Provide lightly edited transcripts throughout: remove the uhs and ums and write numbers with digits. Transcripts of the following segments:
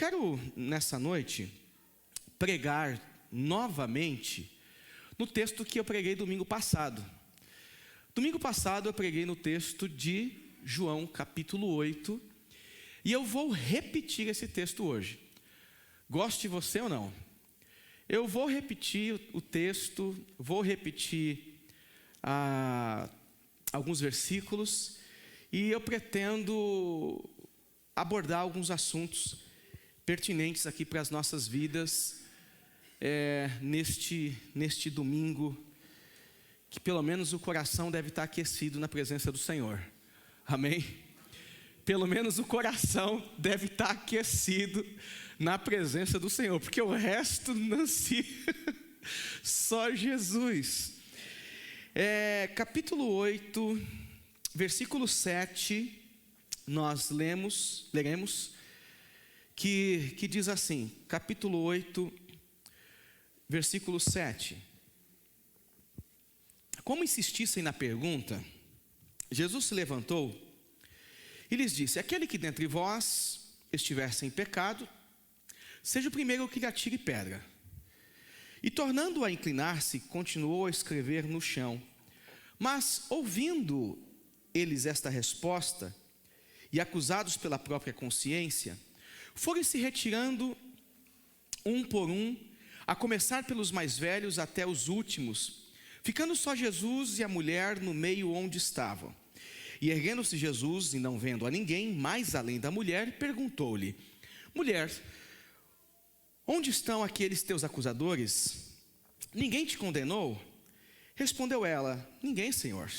Eu quero, nessa noite, pregar novamente no texto que eu preguei domingo passado. Domingo passado eu preguei no texto de João, capítulo 8, e eu vou repetir esse texto hoje. Goste você ou não, eu vou repetir o texto, vou repetir alguns versículos, e eu pretendo abordar alguns assuntos pertinentes aqui para as nossas vidas, neste domingo, que pelo menos o coração deve estar aquecido na presença do Senhor, amém? Pelo menos o coração deve estar aquecido na presença do Senhor, porque o resto não se... só Jesus. Capítulo 8, versículo 7, nós leremos, que diz assim, capítulo 8, versículo 7. Como insistissem na pergunta, Jesus se levantou e lhes disse: aquele que dentre vós estiver sem pecado, seja o primeiro que lhe atire pedra. E tornando a inclinar-se, continuou a escrever no chão. Mas, ouvindo eles esta resposta, e acusados pela própria consciência, foram se retirando um por um, a começar pelos mais velhos até os últimos, ficando só Jesus e a mulher no meio onde estavam. E erguendo-se Jesus, e não vendo a ninguém, mais além da mulher, perguntou-lhe: mulher, onde estão aqueles teus acusadores? Ninguém te condenou? Respondeu ela: ninguém, Senhor.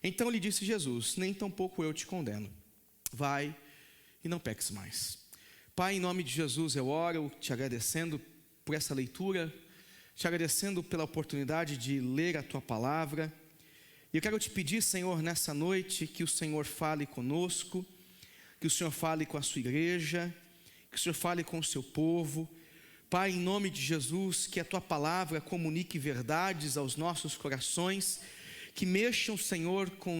Então lhe disse Jesus: nem tampouco eu te condeno. Vai e não peques mais. Pai, em nome de Jesus eu oro, te agradecendo por essa leitura, te agradecendo pela oportunidade de ler a tua palavra. E eu quero te pedir, Senhor, nessa noite, que o Senhor fale conosco, que o Senhor fale com a sua igreja, que o Senhor fale com o seu povo. Pai, em nome de Jesus, que a tua palavra comunique verdades aos nossos corações, que mexam, Senhor, com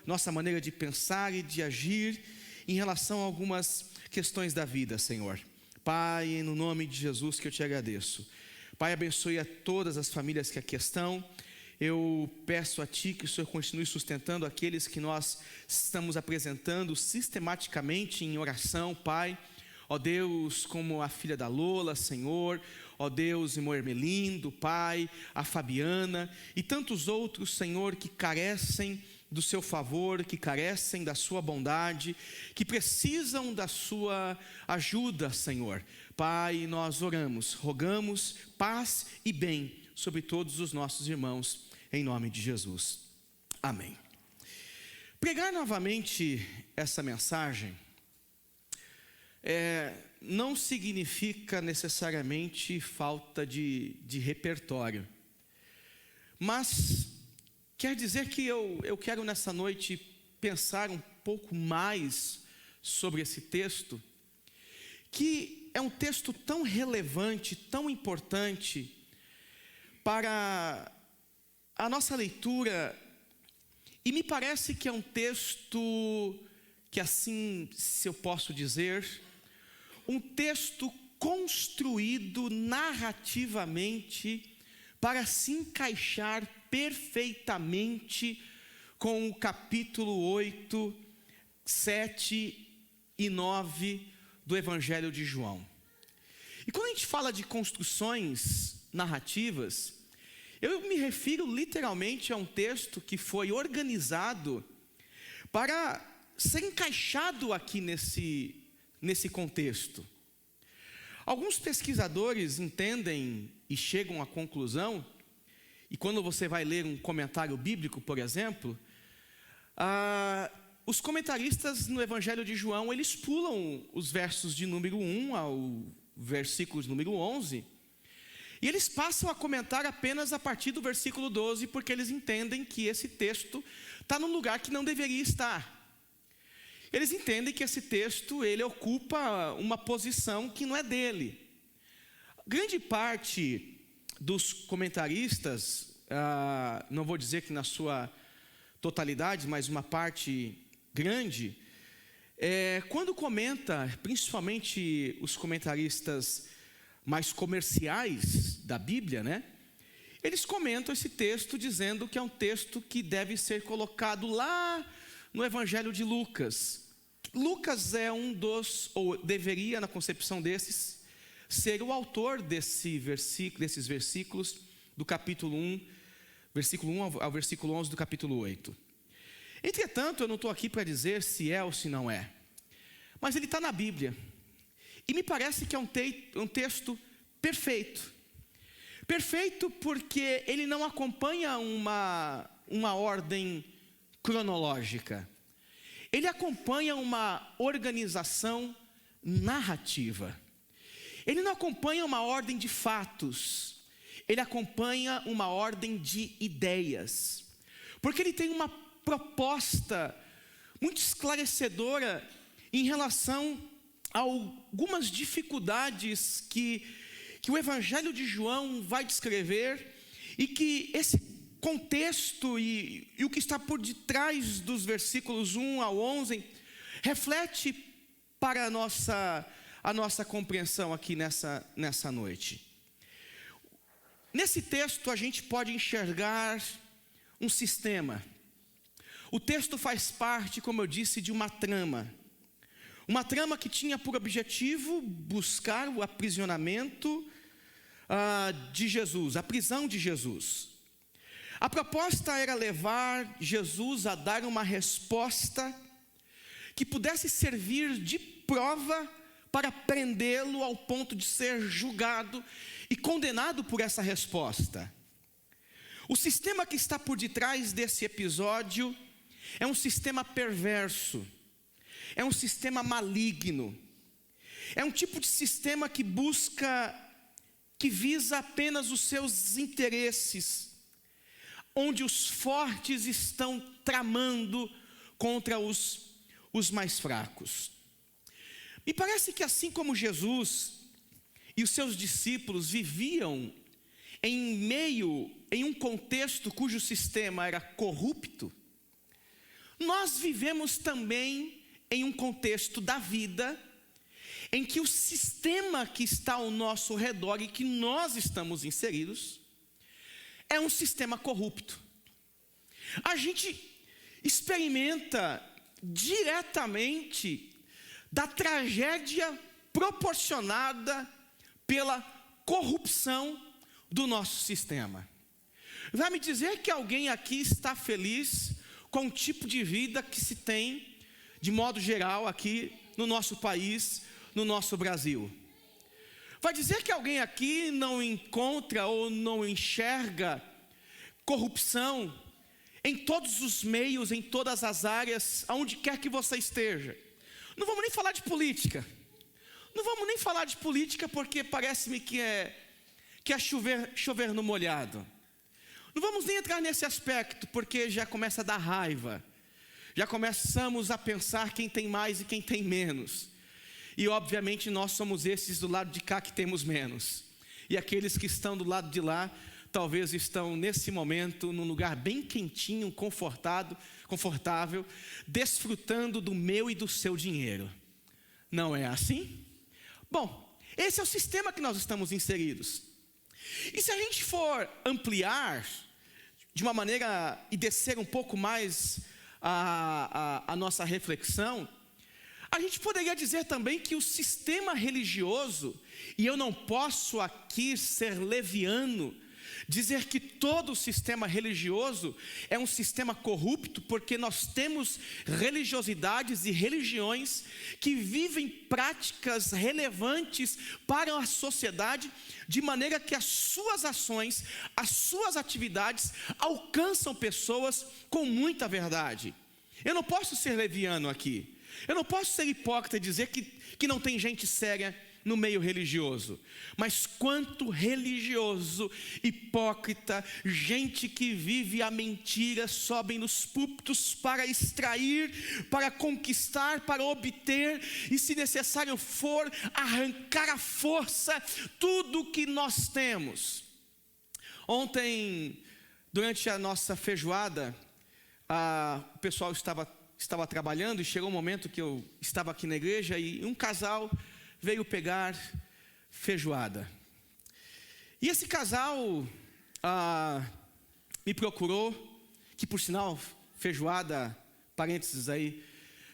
nossa maneira de pensar e de agir em relação a algumas questões da vida, Senhor. Pai, no nome de Jesus que eu te agradeço. Pai, abençoe a todas as famílias que aqui estão. Eu peço a Ti que o Senhor continue sustentando aqueles que nós estamos apresentando sistematicamente em oração, Pai. Ó Deus, como a filha da Lola, Senhor, ó Deus, irmão Hermelindo, Pai, a Fabiana e tantos outros, Senhor, que carecem do seu favor, que carecem da sua bondade, que precisam da sua ajuda, Senhor. Pai, nós oramos, rogamos paz e bem sobre todos os nossos irmãos, em nome de Jesus. Amém. Pregar novamente essa mensagem não significa necessariamente falta de repertório, mas quer dizer que eu quero nessa noite pensar um pouco mais sobre esse texto, que é um texto tão relevante, tão importante para a nossa leitura, e me parece que é um texto que, assim, se eu posso dizer, um texto construído narrativamente para se encaixar perfeitamente com o capítulo 8, 7 e 9 do Evangelho de João. E quando a gente fala de construções narrativas, eu me refiro literalmente a um texto que foi organizado para ser encaixado aqui nesse contexto. Alguns pesquisadores entendem e chegam à conclusão, e quando você vai ler um comentário bíblico, por exemplo, os comentaristas no Evangelho de João, eles pulam os versos de número 1 ao versículo de número 11, e eles passam a comentar apenas a partir do versículo 12, porque eles entendem que esse texto está num lugar que não deveria estar. Eles entendem que esse texto, ele ocupa uma posição que não é dele. Grande parte dos comentaristas, não vou dizer que na sua totalidade, mas uma parte grande, quando comenta, principalmente os comentaristas mais comerciais da Bíblia, né? Eles comentam esse texto dizendo que é um texto que deve ser colocado lá no Evangelho de Lucas. Lucas é um dos, ou deveria, na concepção desses, ser o autor desses versículos do capítulo 1, versículo 1 ao versículo 11 do capítulo 8. Entretanto, eu não estou aqui para dizer se é ou se não é, mas ele está na Bíblia, e me parece que é um texto perfeito. Perfeito porque ele não acompanha uma ordem cronológica. Ele acompanha uma organização narrativa. Ele não acompanha uma ordem de fatos. Ele acompanha uma ordem de ideias. Porque ele tem uma proposta muito esclarecedora em relação a algumas dificuldades que o Evangelho de João vai descrever, e que esse contexto e o que está por detrás dos versículos 1 ao 11 reflete para a nossa compreensão aqui nessa noite. Nesse texto a gente pode enxergar um sistema. O texto faz parte, como eu disse, de uma trama que tinha por objetivo buscar o aprisionamento de Jesus, a prisão de Jesus. A proposta era levar Jesus a dar uma resposta que pudesse servir de prova para prendê-lo ao ponto de ser julgado e condenado por essa resposta. O sistema que está por detrás desse episódio é um sistema perverso, é um sistema maligno, é um tipo de sistema que visa apenas os seus interesses, onde os fortes estão tramando contra os mais fracos. Me parece que assim como Jesus e os seus discípulos viviam em um contexto cujo sistema era corrupto, nós vivemos também em um contexto da vida em que o sistema que está ao nosso redor e que nós estamos inseridos é um sistema corrupto. A gente experimenta diretamente da tragédia proporcionada pela corrupção do nosso sistema. Vai me dizer que alguém aqui está feliz com o tipo de vida que se tem, de modo geral, aqui no nosso país, no nosso Brasil? Vai dizer que alguém aqui não encontra ou não enxerga corrupção em todos os meios, em todas as áreas, aonde quer que você esteja? Não vamos nem falar de política. Não vamos nem falar de política porque parece-me que é chover no molhado. Não vamos nem entrar nesse aspecto porque já começa a dar raiva. Já começamos a pensar quem tem mais e quem tem menos. E obviamente nós somos esses do lado de cá que temos menos. E aqueles que estão do lado de lá, talvez estão nesse momento num lugar bem quentinho, confortável, desfrutando do meu e do seu dinheiro. Não é assim? Bom, esse é o sistema que nós estamos inseridos. E se a gente for ampliar de uma maneira e descer um pouco mais a nossa reflexão, a gente poderia dizer também que o sistema religioso, e eu não posso aqui ser leviano, dizer que todo o sistema religioso é um sistema corrupto, porque nós temos religiosidades e religiões que vivem práticas relevantes para a sociedade, de maneira que as suas ações, as suas atividades alcançam pessoas com muita verdade. Eu não posso ser leviano aqui. Eu não posso ser hipócrita e dizer que não tem gente séria no meio religioso. Mas quanto religioso, hipócrita, gente que vive a mentira, sobem nos púlpitos para extrair, para conquistar, para obter, e se necessário for, arrancar à força tudo o que nós temos. Ontem, durante a nossa feijoada, o pessoal estava estava trabalhando e chegou um momento que eu estava aqui na igreja e um casal veio pegar feijoada. E esse casal me procurou, que por sinal, feijoada, parênteses aí,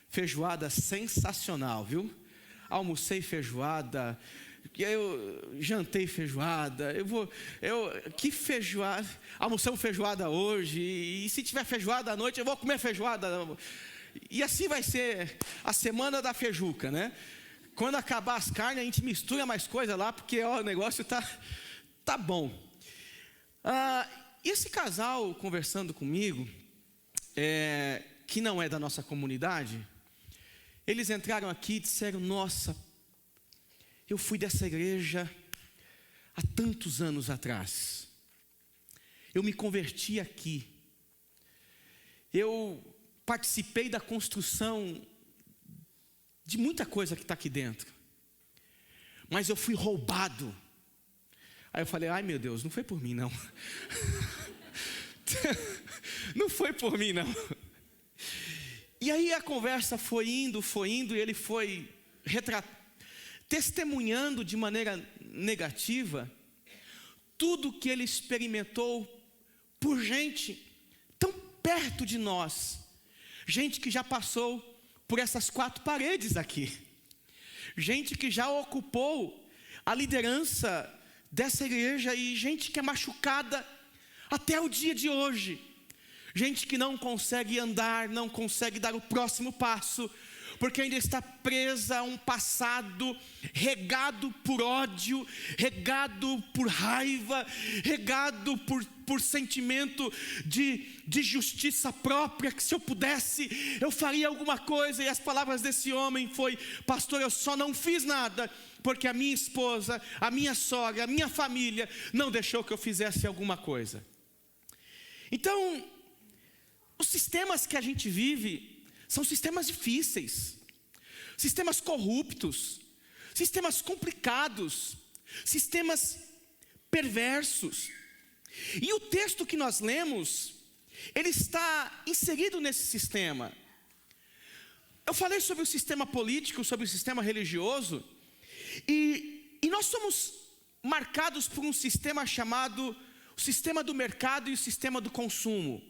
feijoada sensacional, viu? Almocei feijoada, eu jantei feijoada, que feijoada, almoçamos feijoada hoje, e se tiver feijoada à noite, eu vou comer feijoada. E assim vai ser a semana da feijuca, né? Quando acabar as carnes, a gente mistura mais coisa lá, porque o negócio tá bom. E esse casal conversando comigo, que não é da nossa comunidade, eles entraram aqui e disseram: nossa, eu fui dessa igreja há tantos anos atrás, eu me converti aqui, eu participei da construção de muita coisa que está aqui dentro, mas eu fui roubado. Aí eu falei: ai meu Deus, não foi por mim não. Não foi por mim não. E aí a conversa foi indo, e ele foi testemunhando de maneira negativa tudo que ele experimentou por gente tão perto de nós, gente que já passou por essas 4 paredes aqui, gente que já ocupou a liderança dessa igreja e gente que é machucada até o dia de hoje, gente que não consegue andar, não consegue dar o próximo passo, porque ainda está presa a um passado regado por ódio, regado por raiva, regado por sentimento de justiça própria, que se eu pudesse, eu faria alguma coisa. E as palavras desse homem foi: pastor, eu só não fiz nada, porque a minha esposa, a minha sogra, a minha família não deixou que eu fizesse alguma coisa. Então, os sistemas que a gente vive são sistemas difíceis, sistemas corruptos, sistemas complicados, sistemas perversos. E o texto que nós lemos, ele está inserido nesse sistema. Eu falei sobre o sistema político, sobre o sistema religioso, e nós somos marcados por um sistema chamado o sistema do mercado e o sistema do consumo.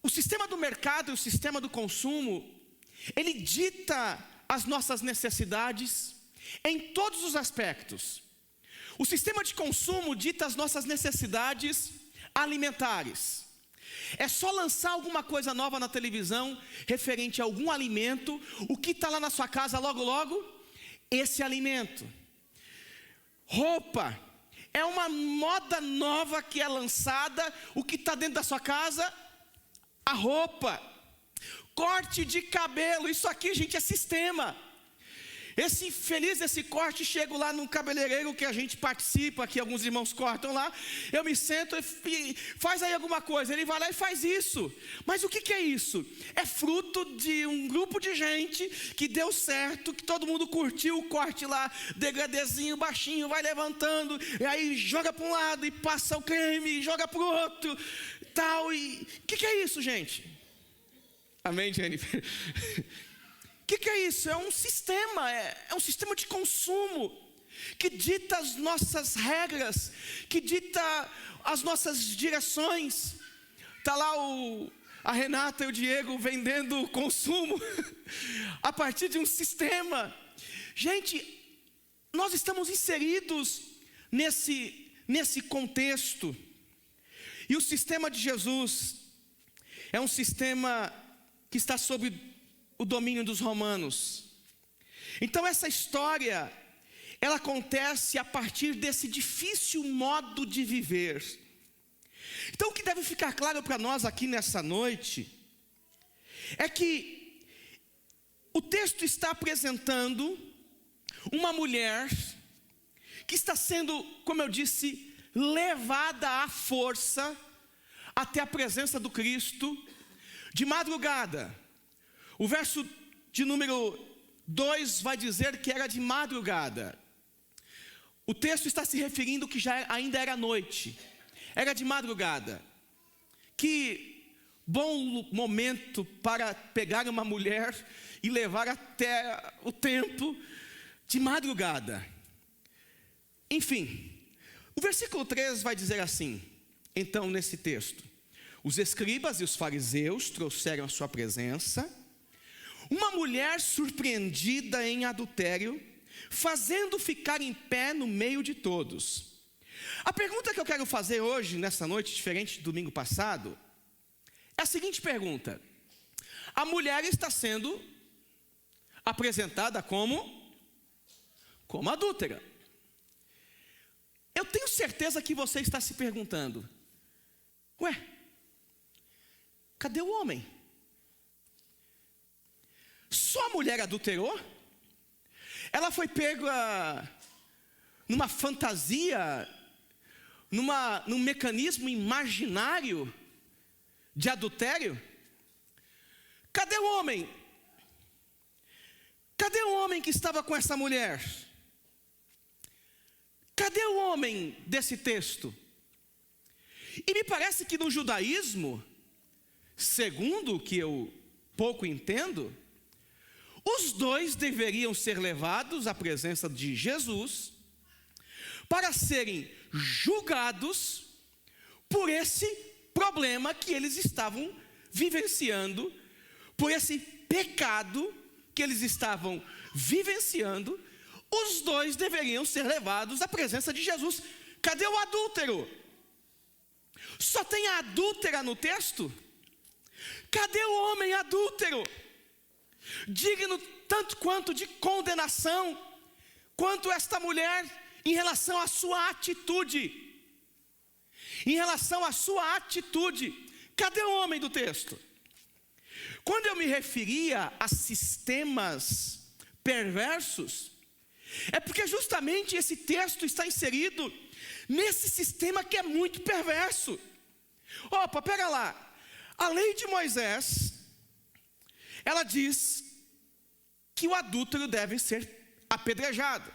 O sistema do mercado e o sistema do consumo, ele dita as nossas necessidades em todos os aspectos. O sistema de consumo dita as nossas necessidades alimentares. É só lançar alguma coisa nova na televisão, referente a algum alimento, o que está lá na sua casa logo logo? Esse alimento. Roupa, é uma moda nova que é lançada, o que está dentro da sua casa? A roupa. Corte de cabelo, isso aqui, gente, é sistema. Feliz desse corte, chego lá num cabeleireiro que a gente participa, que alguns irmãos cortam lá, eu me sento e faz aí alguma coisa, ele vai lá e faz isso. Mas o que é isso? É fruto de um grupo de gente que deu certo, que todo mundo curtiu o corte lá, degradezinho, baixinho, vai levantando, e aí joga para um lado e passa o creme, joga para o outro, tal. E o que é isso, gente? Amém, Jennifer? O que é isso? É um sistema, é um sistema de consumo, que dita as nossas regras, que dita as nossas direções. Está lá a Renata e o Diego vendendo consumo, a partir de um sistema. Gente, nós estamos inseridos nesse contexto, e o sistema de Jesus é um sistema que está sob o domínio dos romanos. Então essa história, ela acontece a partir desse difícil modo de viver. Então o que deve ficar claro para nós aqui nessa noite, é que o texto está apresentando uma mulher que está sendo, como eu disse, levada à força até a presença do Cristo de madrugada. O verso de número 2 vai dizer que era de madrugada. O texto está se referindo que ainda era noite. Era de madrugada. Que bom momento para pegar uma mulher e levar até o templo de madrugada. Enfim, o versículo 3 vai dizer assim, então nesse texto: os escribas e os fariseus trouxeram à sua presença uma mulher surpreendida em adultério, fazendo ficar em pé no meio de todos. A pergunta que eu quero fazer hoje, nessa noite, diferente do domingo passado, é a seguinte pergunta: a mulher está sendo apresentada como adúltera. Eu tenho certeza que você está se perguntando: ué, cadê o homem? Só a mulher adulterou? Ela foi pega numa fantasia, num mecanismo imaginário de adultério? Cadê o homem? Cadê o homem que estava com essa mulher? Cadê o homem desse texto? E me parece que no judaísmo, segundo o que eu pouco entendo, os dois deveriam ser levados à presença de Jesus para serem julgados por esse problema que eles estavam vivenciando, por esse pecado que eles estavam vivenciando. Os dois deveriam ser levados à presença de Jesus. Cadê o adúltero? Só tem a adúltera no texto? Cadê o homem adúltero? Digno tanto quanto de condenação, quanto esta mulher em relação à sua atitude. Em relação à sua atitude, cadê o homem do texto? Quando eu me referia a sistemas perversos, é porque justamente esse texto está inserido nesse sistema que é muito perverso. Opa, pega lá. A lei de Moisés, ela diz que o adúltero deve ser apedrejado.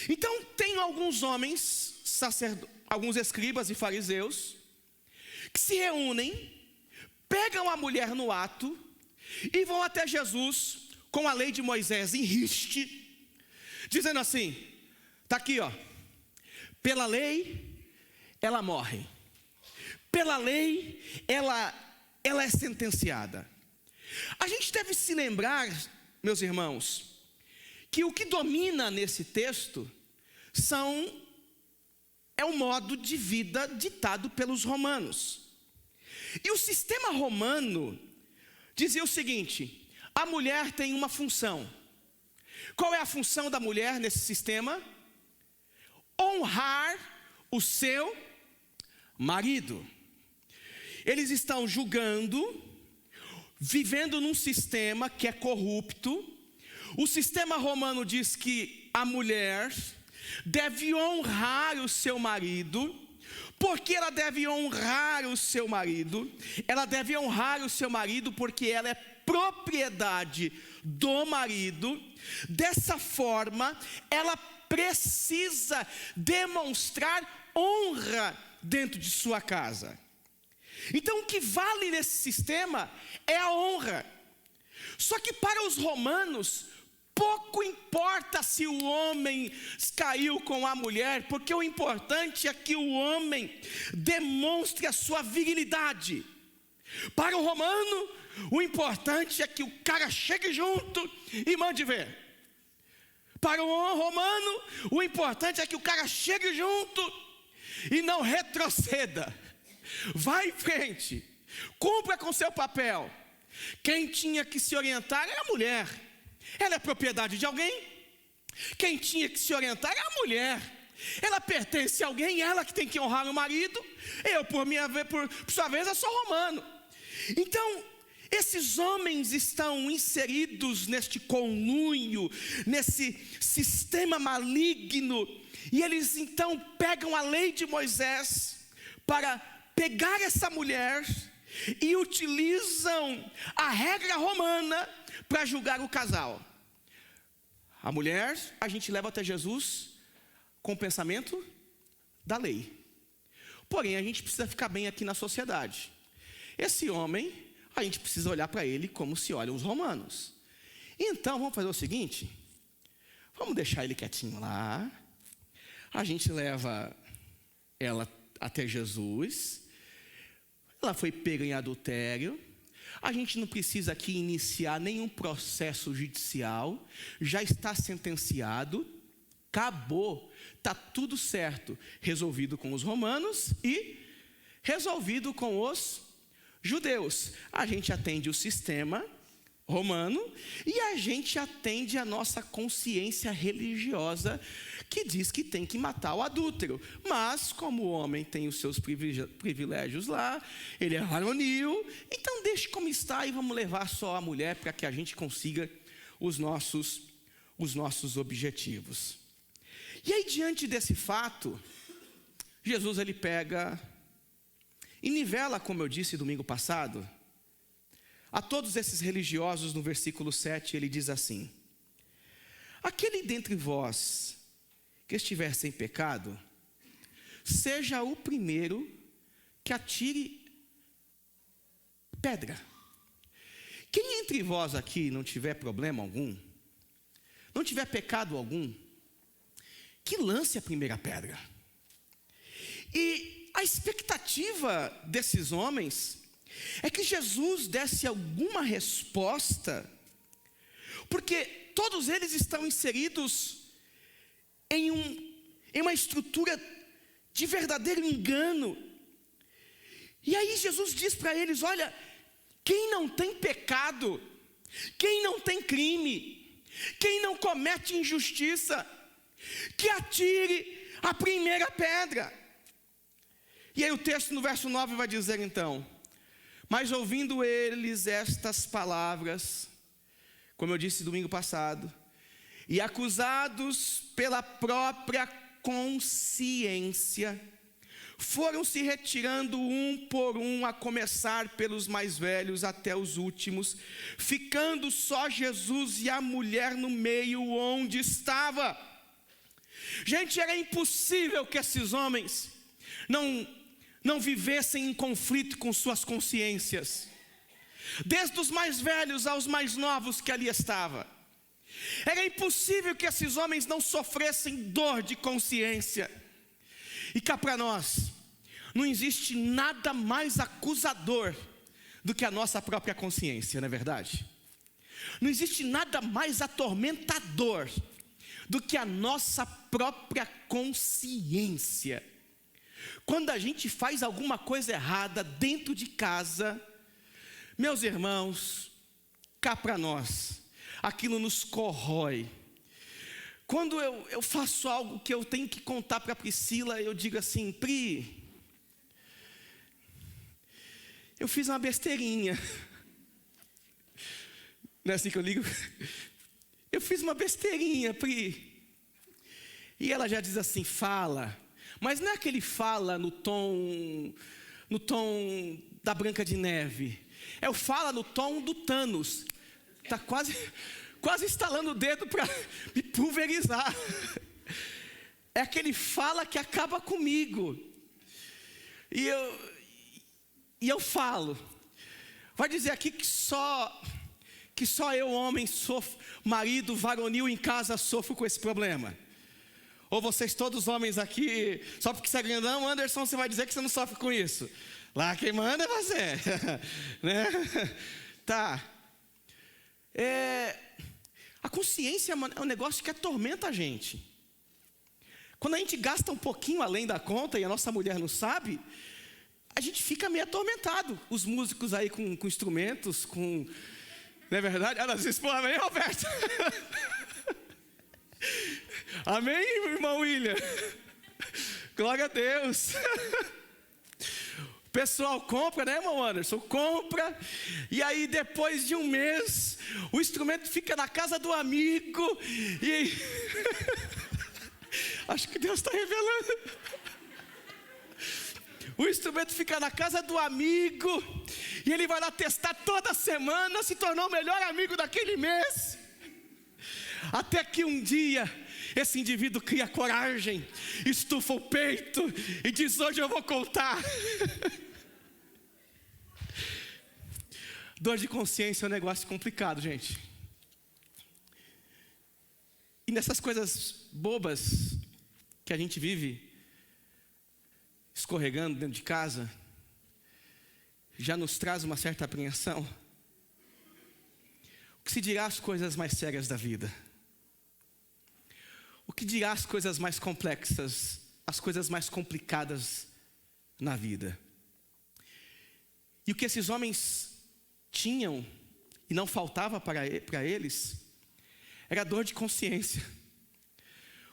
Então tem alguns homens, alguns escribas e fariseus, que se reúnem, pegam a mulher no ato e vão até Jesus com a lei de Moisés em riste, dizendo assim: está aqui, ó, pela lei ela morre, pela lei ela é sentenciada. A gente deve se lembrar, meus irmãos, que o que domina nesse texto é o modo de vida ditado pelos romanos. E o sistema romano dizia o seguinte: a mulher tem uma função. Qual é a função da mulher nesse sistema? Honrar o seu marido. Eles estão julgando, vivendo num sistema que é corrupto. O sistema romano diz que a mulher deve honrar o seu marido. Por que ela deve honrar o seu marido? Ela deve honrar o seu marido porque ela é propriedade do marido. Dessa forma, ela precisa demonstrar honra dentro de sua casa. Então, o que vale nesse sistema é a honra. Só que para os romanos, pouco importa se o homem caiu com a mulher, porque o importante é que o homem demonstre a sua virilidade. Para o romano, o importante é que o cara chegue junto e mande ver. Para o romano, o importante é que o cara chegue junto e não retroceda. Vá em frente, cumpra com seu papel. Quem tinha que se orientar era a mulher. Ela é propriedade de alguém. Quem tinha que se orientar era a mulher. Ela pertence a alguém, ela que tem que honrar o marido. Eu, por sua vez, eu sou romano. Então, esses homens estão inseridos neste conluio, nesse sistema maligno. E eles então pegam a lei de Moisés para pegar essa mulher e utilizam a regra romana para julgar o casal. A mulher a gente leva até Jesus com o pensamento da lei. Porém, a gente precisa ficar bem aqui na sociedade. Esse homem, a gente precisa olhar para ele como se olham os romanos. Então, vamos fazer o seguinte, vamos deixar ele quietinho lá, a gente leva ela até Jesus, ela foi pega em adultério, a gente não precisa aqui iniciar nenhum processo judicial, já está sentenciado, acabou, está tudo certo, resolvido com os romanos e resolvido com os judeus. A gente atende o sistema romano e a gente atende a nossa consciência religiosa que diz que tem que matar o adúltero. Mas como o homem tem os seus privilégios lá, ele é varonil, então deixe como está e vamos levar só a mulher para que a gente consiga os nossos objetivos. E aí, diante desse fato, Jesus ele pega e nivela, como eu disse domingo passado, a todos esses religiosos. No versículo 7 ele diz assim: aquele dentre vós que estiver sem pecado, seja o primeiro que atire pedra. Quem entre vós aqui não tiver problema algum, não tiver pecado algum, que lance a primeira pedra. E a expectativa desses homens é que Jesus desse alguma resposta, porque todos eles estão inseridos em uma estrutura de verdadeiro engano. E aí Jesus diz para eles: olha, quem não tem pecado, quem não tem crime, quem não comete injustiça, que atire a primeira pedra. E aí o texto no verso 9 vai dizer então: mas ouvindo eles estas palavras, como eu disse domingo passado, e acusados pela própria consciência, foram se retirando um por um, a começar pelos mais velhos até os últimos, ficando só Jesus e a mulher no meio onde estava. Gente, era impossível que esses homens não vivessem em conflito com suas consciências, desde os mais velhos aos mais novos que ali estavam. Era impossível que esses homens não sofressem dor de consciência. E cá para nós, não existe nada mais acusador do que a nossa própria consciência, não é verdade? Não existe nada mais atormentador do que a nossa própria consciência. Quando a gente faz alguma coisa errada dentro de casa, meus irmãos, cá para nós, aquilo nos corrói. Quando eu faço algo que eu tenho que contar para a Priscila, eu digo assim: Pri, eu fiz uma besteirinha. Não é assim que eu ligo? Eu fiz uma besteirinha, Pri. E ela já diz assim: fala. Mas não é aquele fala no tom da Branca de Neve. É o fala no tom do Thanos. Está quase estalando o dedo para me pulverizar. É aquele fala que acaba comigo. E eu falo. Vai dizer aqui que só eu, homem, sofro, marido, varonil em casa, sofro com esse problema. Ou vocês todos homens aqui, só porque você é grandão, Anderson, você vai dizer que você não sofre com isso. Lá quem manda é você. Né? Tá. A consciência é um negócio que atormenta a gente. Quando a gente gasta um pouquinho além da conta e a nossa mulher não sabe, a gente fica meio atormentado. Os músicos aí com instrumentos, não é verdade? Ela diz: pô, amém, Roberto? Amém, irmão William? Glória a Deus. O pessoal compra, né, irmão Anderson? Compra, e aí depois de um mês, o instrumento fica na casa do amigo, e acho que Deus está revelando. O instrumento fica na casa do amigo, e ele vai lá testar toda semana, se tornou o melhor amigo daquele mês. Até que um dia, esse indivíduo cria coragem, estufa o peito e diz: hoje eu vou contar. Dor de consciência é um negócio complicado, gente. E nessas coisas bobas que a gente vive, escorregando dentro de casa, já nos traz uma certa apreensão. O que se dirá as coisas mais sérias da vida? O que dirá as coisas mais complexas, as coisas mais complicadas na vida? E o que esses homens tinham, e não faltava para eles, era dor de consciência.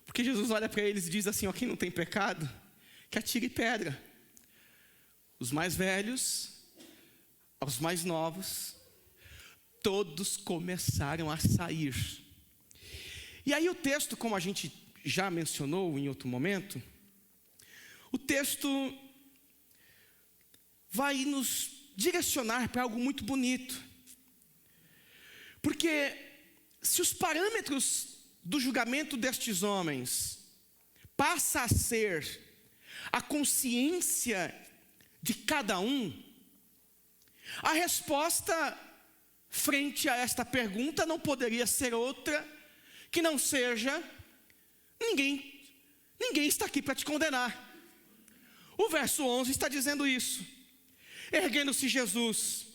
Porque Jesus olha para eles e diz assim: ó, quem não tem pecado, que atire pedra. Os mais velhos, aos mais novos, todos começaram a sair. E aí o texto, como a gente já mencionou em outro momento, o texto vai nos direcionar para algo muito bonito. Porque se os parâmetros do julgamento destes homens passa a ser a consciência de cada um, a resposta frente a esta pergunta não poderia ser outra que não seja: ninguém está aqui para te condenar. O verso 11 está dizendo isso. Erguendo-se Jesus,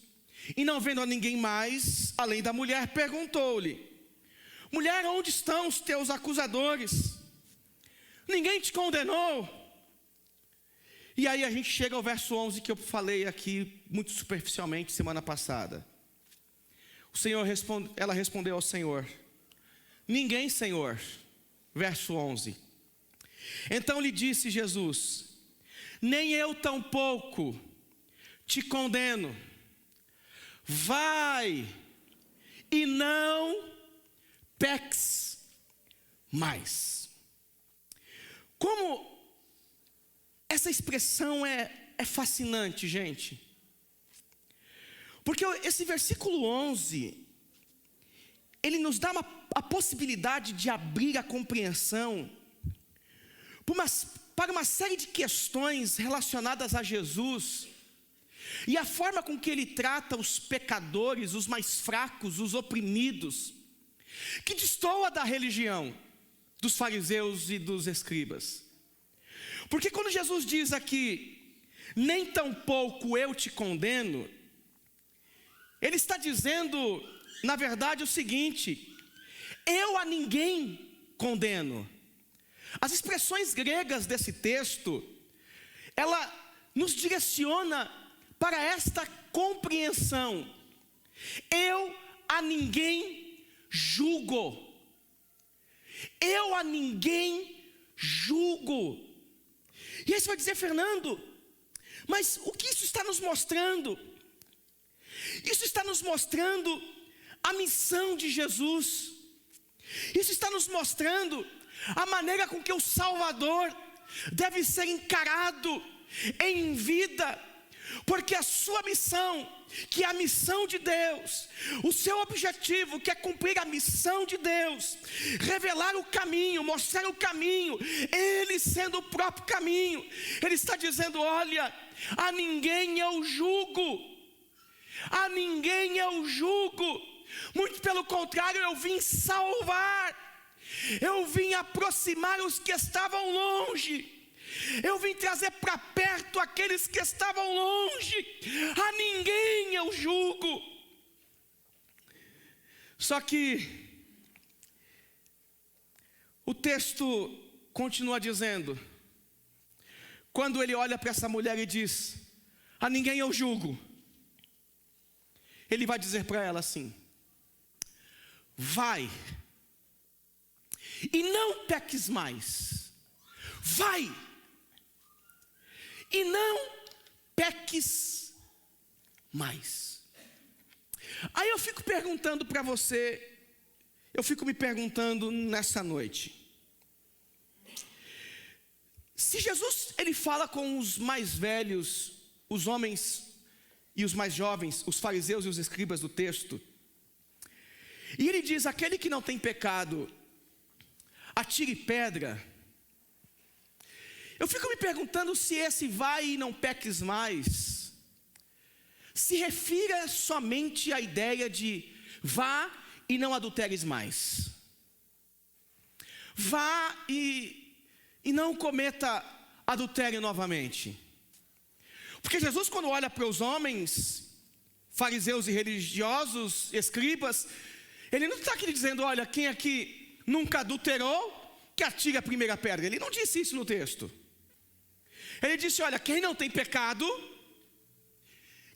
e não vendo a ninguém mais, além da mulher, perguntou-lhe: mulher, onde estão os teus acusadores? Ninguém te condenou? E aí a gente chega ao verso 11 que eu falei aqui muito superficialmente semana passada. Ela respondeu ao Senhor: ninguém, Senhor. Verso 11. Então lhe disse Jesus: nem eu tampouco te condeno. Vai e não peques mais. Como essa expressão é fascinante, gente. Porque esse versículo 11, ele nos dá a possibilidade de abrir a compreensão para uma série de questões relacionadas a Jesus e a forma com que ele trata os pecadores, os mais fracos, os oprimidos, que destoa da religião dos fariseus e dos escribas. Porque quando Jesus diz aqui: nem tampouco eu te condeno, ele está dizendo, na verdade, o seguinte: eu a ninguém condeno. As expressões gregas desse texto, ela nos direciona para esta compreensão: eu a ninguém julgo. Eu a ninguém julgo. E aí você vai dizer: Fernando, mas o que isso está nos mostrando? Isso está nos mostrando a missão de Jesus. Isso está nos mostrando a maneira com que o Salvador deve ser encarado em vida. Porque a sua missão, que é a missão de Deus, o seu objetivo, que é cumprir a missão de Deus, revelar o caminho, mostrar o caminho, Ele sendo o próprio caminho, Ele está dizendo: olha, a ninguém eu julgo, a ninguém eu julgo, muito pelo contrário, eu vim salvar, eu vim aproximar os que estavam longe, eu vim trazer para perto aqueles que estavam longe. A ninguém eu julgo. Só que o texto continua dizendo, quando ele olha para essa mulher e diz: a ninguém eu julgo, ele vai dizer para ela assim: vai e não peques mais. Vai e não peques mais. Aí eu fico perguntando para você, eu fico me perguntando nessa noite, se Jesus ele fala com os mais velhos, os homens e os mais jovens, os fariseus e os escribas do texto, e ele diz: aquele que não tem pecado, atire pedra. Eu fico me perguntando se esse vai e não peques mais se refira somente à ideia de vá e não adulteres mais. Vá e não cometa adultério novamente. Porque Jesus, quando olha para os homens, fariseus e religiosos, escribas, ele não está aqui dizendo, olha, quem aqui nunca adulterou, que atire a primeira pedra. Ele não disse isso no texto. Ele disse, olha, quem não tem pecado,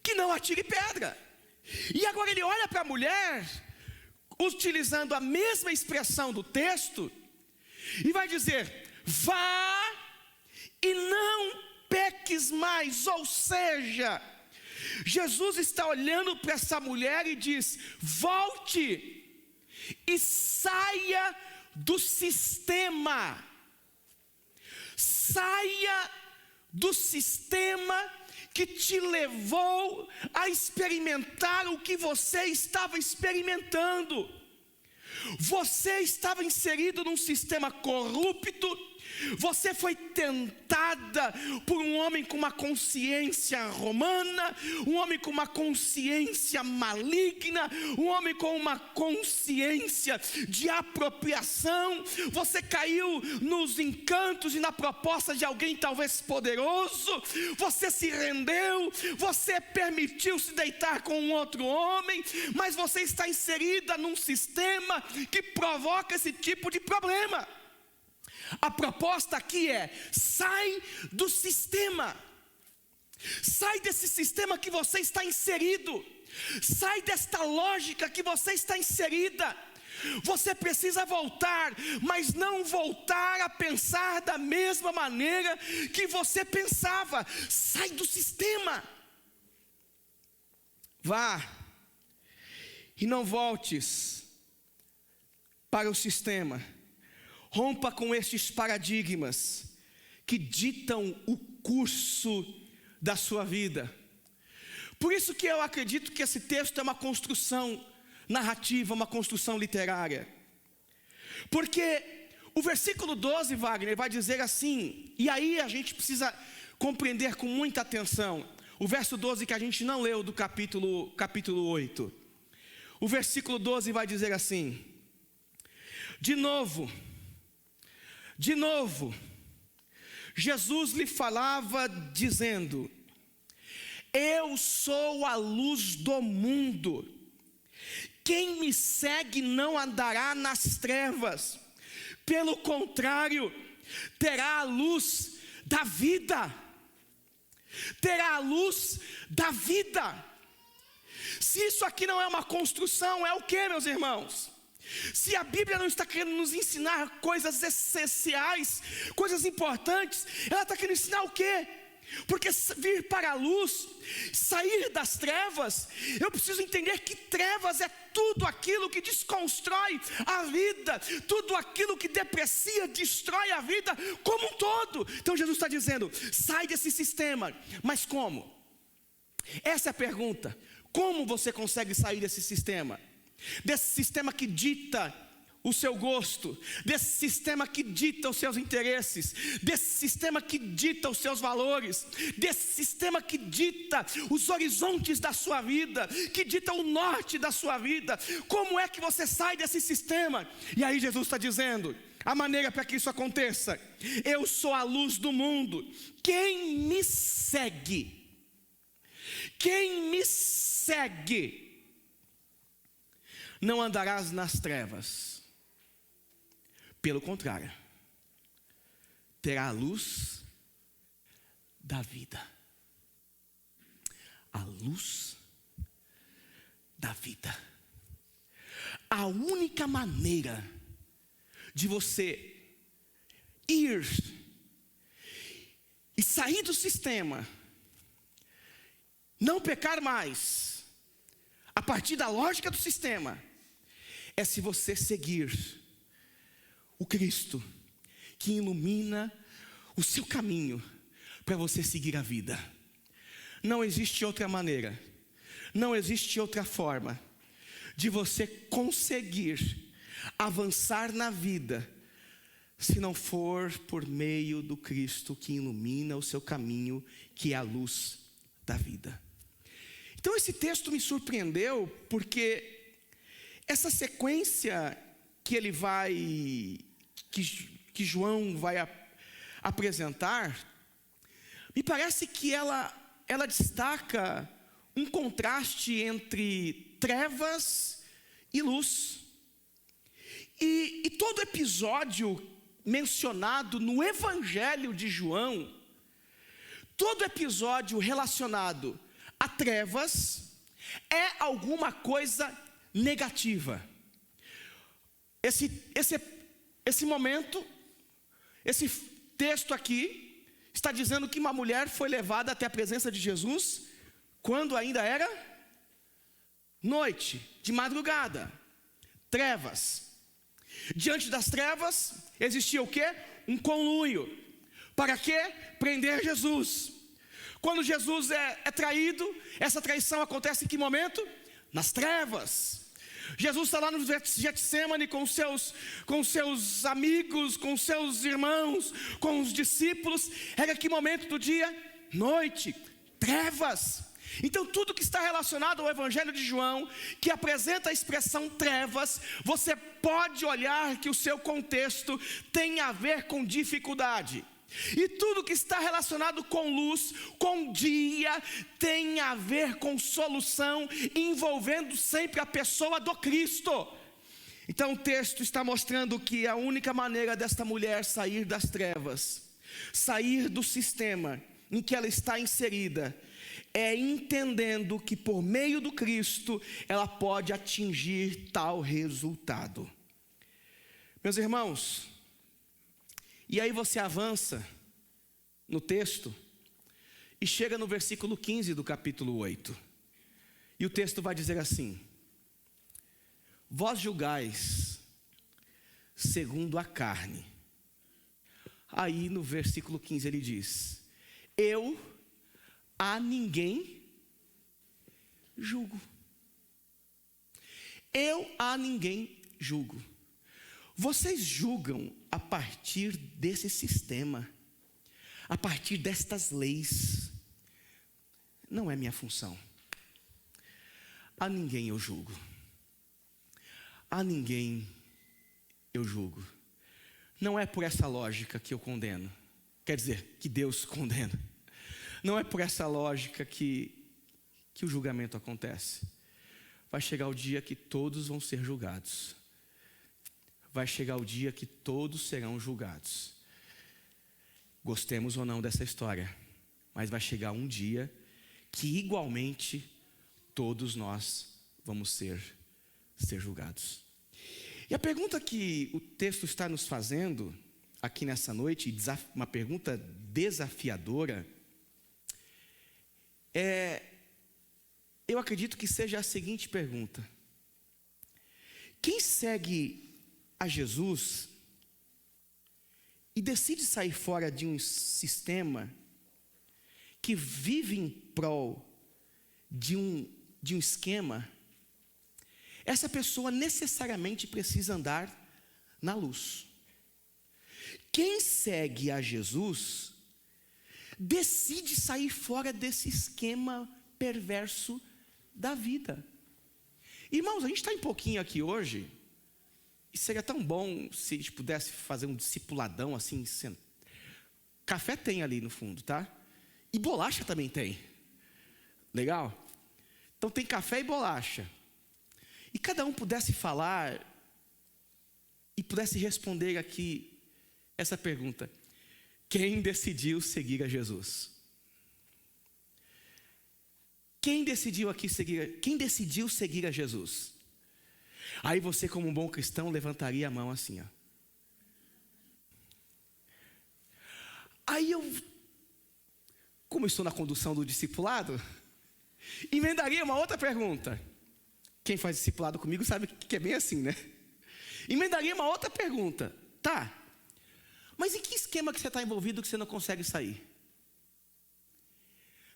que não atire pedra. E agora ele olha para a mulher, utilizando a mesma expressão do texto, e vai dizer, vá e não peques mais. Ou seja, Jesus está olhando para essa mulher e diz, volte e saia do sistema. Saia do sistema que te levou a experimentar o que você estava experimentando. Você estava inserido num sistema corrupto. Você foi tentada por um homem com uma consciência romana, um homem com uma consciência maligna, um homem com uma consciência de apropriação. Você caiu nos encantos e na proposta de alguém talvez poderoso. Você se rendeu, você permitiu se deitar com um outro homem, mas você está inserida num sistema que provoca esse tipo de problema. A proposta aqui é, sai do sistema. Sai desse sistema que você está inserido. Sai desta lógica que você está inserida. Você precisa voltar, mas não voltar a pensar da mesma maneira que você pensava. Sai do sistema. Vá e não voltes para o sistema. Rompa com estes paradigmas que ditam o curso da sua vida. Por isso que eu acredito que esse texto é uma construção narrativa, uma construção literária. Porque o versículo 12, Wagner, vai dizer assim, e aí a gente precisa compreender com muita atenção. O verso 12 que a gente não leu do capítulo 8. O versículo 12 vai dizer assim, de novo, Jesus lhe falava dizendo, eu sou a luz do mundo, quem me segue não andará nas trevas, pelo contrário, terá a luz da vida, terá a luz da vida. Se isso aqui não é uma construção, é o que, meus irmãos? Se a Bíblia não está querendo nos ensinar coisas essenciais, coisas importantes, ela está querendo ensinar o quê? Porque vir para a luz, sair das trevas, eu preciso entender que trevas é tudo aquilo que desconstrói a vida, tudo aquilo que deprecia, destrói a vida como um todo. Então Jesus está dizendo, sai desse sistema, mas como? Essa é a pergunta, como você consegue sair desse sistema? Desse sistema que dita o seu gosto, desse sistema que dita os seus interesses, desse sistema que dita os seus valores, desse sistema que dita os horizontes da sua vida, que dita o norte da sua vida. Como é que você sai desse sistema? E aí Jesus está dizendo, a maneira para que isso aconteça, eu sou a luz do mundo, quem me segue, não andarás nas trevas, pelo contrário, terá a luz da vida. A luz da vida. A única maneira de você ir e sair do sistema, não pecar mais, a partir da lógica do sistema, é se você seguir o Cristo que ilumina o seu caminho para você seguir a vida. Não existe outra maneira, não existe outra forma de você conseguir avançar na vida se não for por meio do Cristo que ilumina o seu caminho, que é a luz da vida. Então esse texto me surpreendeu, porque essa sequência que que João vai apresentar, me parece que ela destaca um contraste entre trevas e luz. E todo episódio mencionado no Evangelho de João, todo episódio relacionado a trevas é alguma coisa negativa. Esse momento, esse texto aqui, está dizendo que uma mulher foi levada até a presença de Jesus quando ainda era noite, de madrugada, trevas. Diante das trevas existia o quê? Um conluio. Para quê? Prender Jesus. Quando Jesus é traído, essa traição acontece em que momento? Nas trevas. Jesus está lá no Getsêmani com seus amigos, com seus irmãos, com os discípulos. Era que momento do dia? Noite, trevas. Então tudo que está relacionado ao Evangelho de João, que apresenta a expressão trevas, você pode olhar que o seu contexto tem a ver com dificuldade. E tudo que está relacionado com luz, com dia, tem a ver com solução, envolvendo sempre a pessoa do Cristo. Então o texto está mostrando que a única maneira desta mulher sair das trevas, sair do sistema em que ela está inserida, é entendendo que por meio do Cristo ela pode atingir tal resultado. Meus irmãos, e aí você avança no texto e chega no versículo 15 do capítulo 8. E o texto vai dizer assim: vós julgais segundo a carne. Aí no versículo 15 ele diz: eu a ninguém julgo. Eu a ninguém julgo. Vocês julgam a partir desse sistema, a partir destas leis. Não é minha função. A ninguém eu julgo. A ninguém eu julgo. Não é por essa lógica que eu condeno. Quer dizer, que Deus condena. Não é por essa lógica que o julgamento acontece. Vai chegar o dia que todos vão ser julgados. Vai chegar o dia que todos serão julgados. Gostemos ou não dessa história, mas vai chegar um dia que igualmente todos nós vamos ser julgados. E a pergunta que o texto está nos fazendo aqui nessa noite, uma pergunta desafiadora, eu acredito que seja a seguinte pergunta: quem segue a Jesus e decide sair fora de um sistema que vive em prol de um esquema, essa pessoa necessariamente precisa andar na luz. Quem segue a Jesus decide sair fora desse esquema perverso da vida. Irmãos, a gente está em pouquinho aqui hoje, e seria tão bom se a gente pudesse fazer um discipuladão assim. Café tem ali no fundo, tá? E bolacha também tem. Legal? Então tem café e bolacha. E cada um pudesse falar e pudesse responder aqui essa pergunta: quem decidiu seguir a Jesus? Quem decidiu seguir a Jesus? Aí você, como um bom cristão, levantaria a mão assim, ó. Aí eu, como estou na condução do discipulado, emendaria uma outra pergunta. Quem faz discipulado comigo sabe que é bem assim, né? Emendaria uma outra pergunta. Tá, mas em que esquema que você está envolvido que você não consegue sair?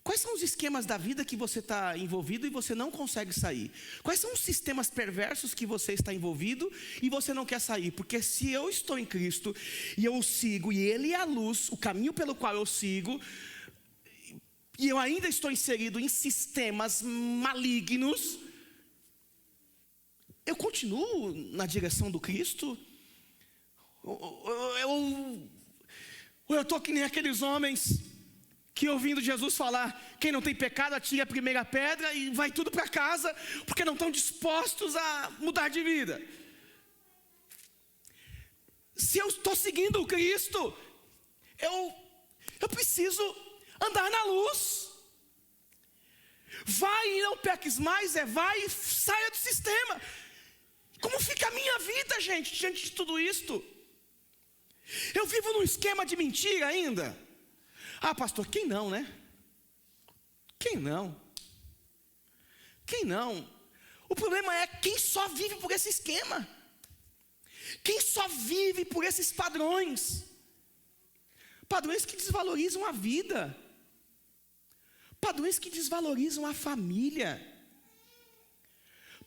Quais são os esquemas da vida que você está envolvido e você não consegue sair? Quais são os sistemas perversos que você está envolvido e você não quer sair? Porque se eu estou em Cristo e eu o sigo, e Ele é a luz, o caminho pelo qual eu sigo, e eu ainda estou inserido em sistemas malignos, eu continuo na direção do Cristo? Ou eu estou que nem aqueles homens que, ouvindo Jesus falar, quem não tem pecado atire a primeira pedra, e vai tudo para casa, porque não estão dispostos a mudar de vida. Se eu estou seguindo o Cristo, eu preciso andar na luz. Vai e não peques mais, vai e saia do sistema. Como fica a minha vida, gente, diante de tudo isto? Eu vivo num esquema de mentira ainda? Ah, pastor, quem não, né? Quem não? Quem não? O problema é quem só vive por esse esquema. Quem só vive por esses padrões. Padrões que desvalorizam a vida. Padrões que desvalorizam a família.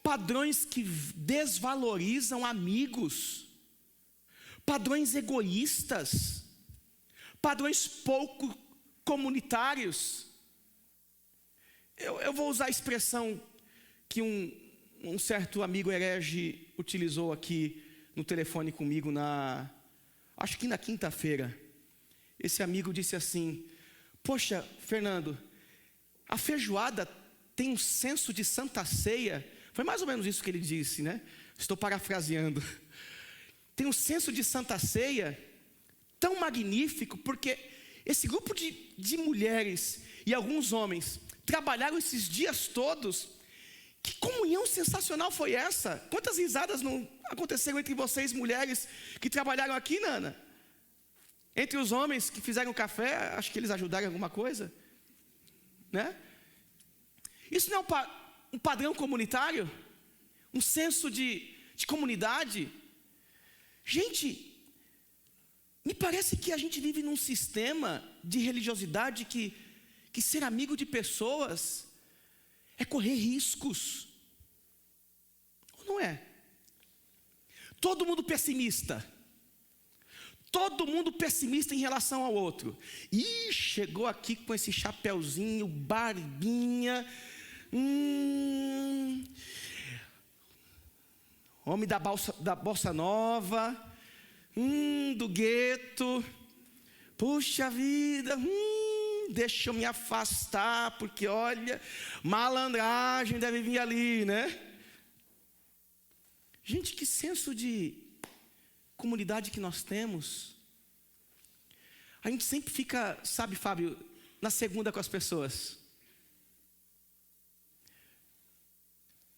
Padrões que desvalorizam amigos. Padrões egoístas. Padrões pouco comunitários. Eu vou usar a expressão que um certo amigo herege utilizou aqui no telefone comigo acho que na quinta-feira. Esse amigo disse assim: poxa, Fernando, a feijoada tem um senso de santa ceia. Foi mais ou menos isso que ele disse, né? Estou parafraseando. Tem um senso de santa ceia tão magnífico, porque esse grupo de mulheres e alguns homens trabalharam esses dias todos. Que comunhão sensacional foi essa? Quantas risadas não aconteceram entre vocês, mulheres, que trabalharam aqui, Nana? Entre os homens que fizeram café, acho que eles ajudaram em alguma coisa, né? Isso não é um padrão comunitário? Um senso de comunidade? Gente, me parece que a gente vive num sistema de religiosidade que ser amigo de pessoas é correr riscos. Ou não é? Todo mundo pessimista. Todo mundo pessimista em relação ao outro. Ih, chegou aqui com esse chapéuzinho, barbinha. Homem da bossa nova. Do gueto. Puxa vida. Deixa eu me afastar, porque olha, malandragem deve vir ali, né? Gente, que senso de comunidade que nós temos. A gente sempre fica, sabe, Fábio, na segunda com as pessoas.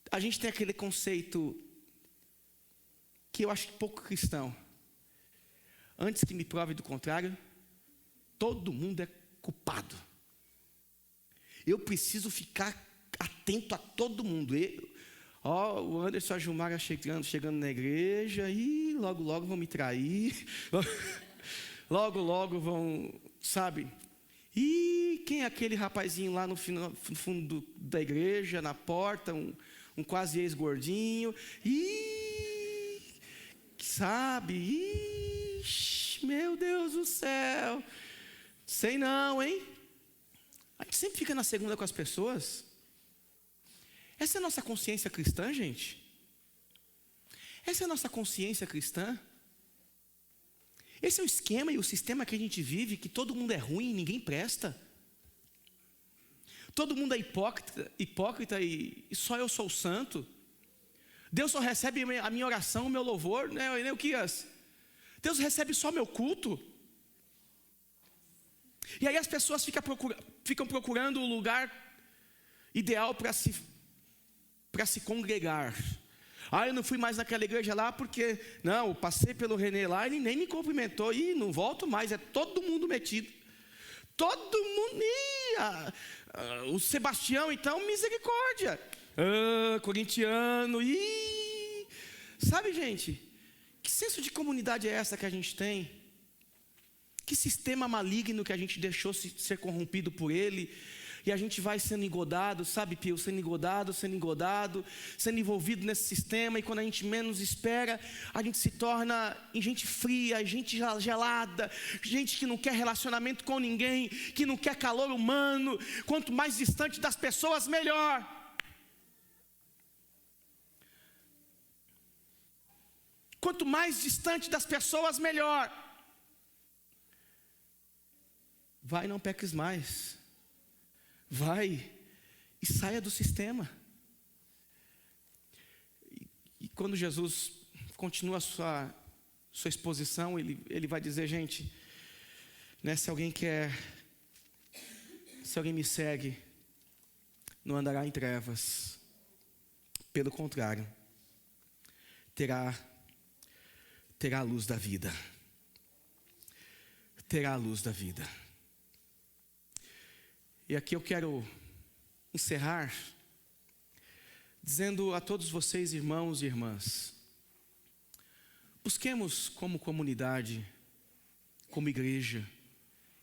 A gente tem aquele conceito que eu acho pouco cristão. Antes que me prove do contrário, todo mundo é culpado. Eu preciso ficar atento a todo mundo. O Anderson e a Gilmara chegando na igreja, e logo vão me trair. Logo vão, sabe? E quem é aquele rapazinho lá no fundo da igreja, na porta, um quase ex-gordinho? Sabe? Meu Deus do céu. Sei não, hein? A gente sempre fica na segunda com as pessoas. Essa é a nossa consciência cristã, gente? Essa é a nossa consciência cristã? Esse é o esquema e o sistema que a gente vive, que todo mundo é ruim e ninguém presta. Todo mundo é hipócrita e só eu sou o santo. Deus só recebe a minha oração, o meu louvor, né, Euquias? Deus recebe só meu culto. E aí as pessoas ficam procurando o lugar ideal para se congregar. Eu não fui mais naquela igreja lá porque, eu passei pelo Renê lá e ele nem me cumprimentou. Não volto mais, é todo mundo metido. Todo mundo. O Sebastião, então, misericórdia. Corintiano. Sabe, gente, que senso de comunidade é essa que a gente tem? Que sistema maligno que a gente deixou ser corrompido por ele? E a gente vai sendo engodado, sabe, Pio? Sendo engodado, sendo envolvido nesse sistema. E quando a gente menos espera, a gente se torna em gente fria, gente gelada, gente que não quer relacionamento com ninguém, que não quer calor humano. Quanto mais distante das pessoas, melhor. Quanto mais distante das pessoas, melhor. Vai, não peques mais. Vai e saia do sistema. E quando Jesus continua a sua exposição, ele vai dizer, gente, né, se alguém me segue, não andará em trevas. Pelo contrário, terá a luz da vida. Terá a luz da vida. E aqui eu quero encerrar dizendo a todos vocês, irmãos e irmãs, busquemos como comunidade, como igreja,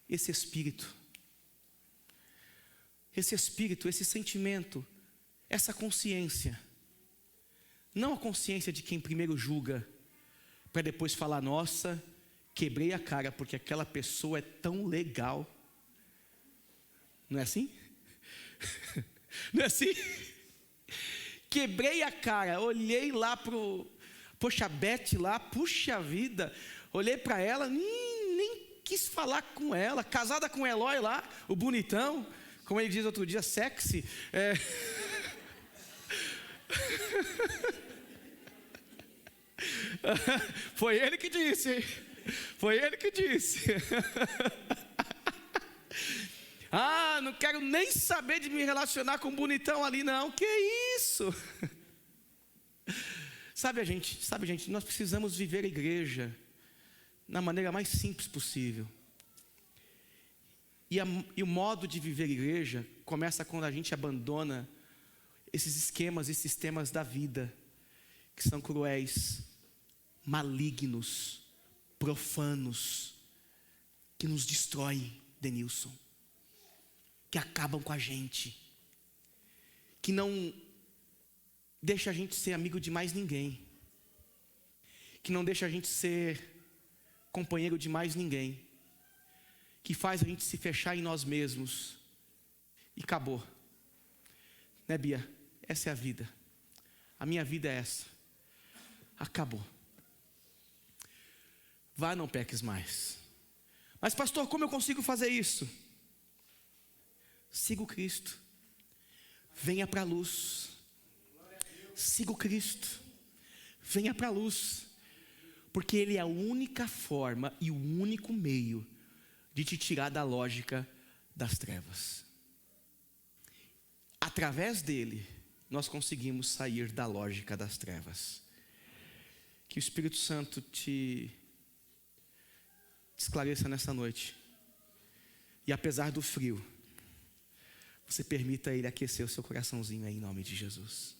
esse espírito, esse sentimento, essa consciência. Não a consciência de quem primeiro julga, para depois falar, nossa, quebrei a cara porque aquela pessoa é tão legal. Não é assim? Não é assim? Quebrei a cara, olhei lá poxa, Beth lá, puxa vida, olhei para ela, nem quis falar com ela, casada com o Eloy lá, o bonitão, como ele diz outro dia, sexy. Foi ele que disse, hein? Foi ele que disse. Ah, não quero nem saber de me relacionar com o bonitão ali, não. Que isso? Sabe, gente, nós precisamos viver a igreja na maneira mais simples possível. E o modo de viver a igreja começa quando a gente abandona esses esquemas e sistemas da vida, que são cruéis, malignos, profanos, que nos destroem, Denilson, que acabam com a gente, que não deixa a gente ser amigo de mais ninguém, que não deixa a gente ser companheiro de mais ninguém, que faz a gente se fechar em nós mesmos e acabou, né, Bia? Essa é a vida, a minha vida é essa, acabou. Vá, não peques mais. Mas pastor, como eu consigo fazer isso? Siga o Cristo, venha para a luz. Siga o Cristo, venha para a luz, porque Ele é a única forma e o único meio de te tirar da lógica das trevas. Através dele, nós conseguimos sair da lógica das trevas. Que o Espírito Santo te esclareça nessa noite. E apesar do frio, você permita Ele aquecer o seu coraçãozinho aí, em nome de Jesus.